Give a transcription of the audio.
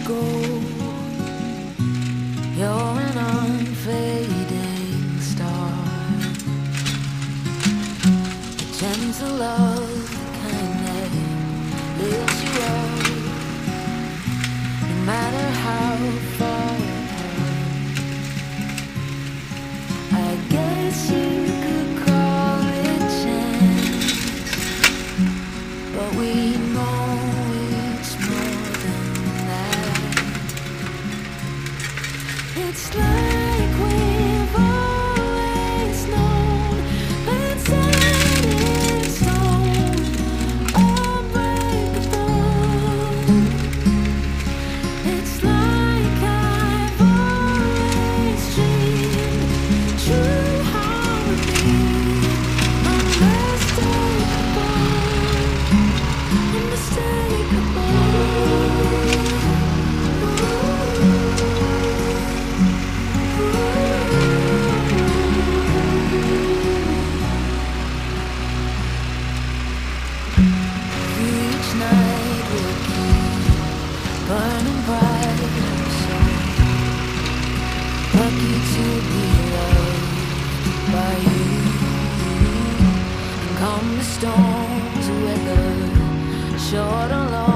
go. You're an unfading star, a gentle love kind that lifts you up, no matter how far apart. I guess you could call it chance, but we know it's more than that. It's like we've always known, but set in stone, unbreakable. It's like I've always dreamed, true harmony, unmistakable, each night we'll keep burning bright, so lucky to be loved by you. And come the storms, weather short or long,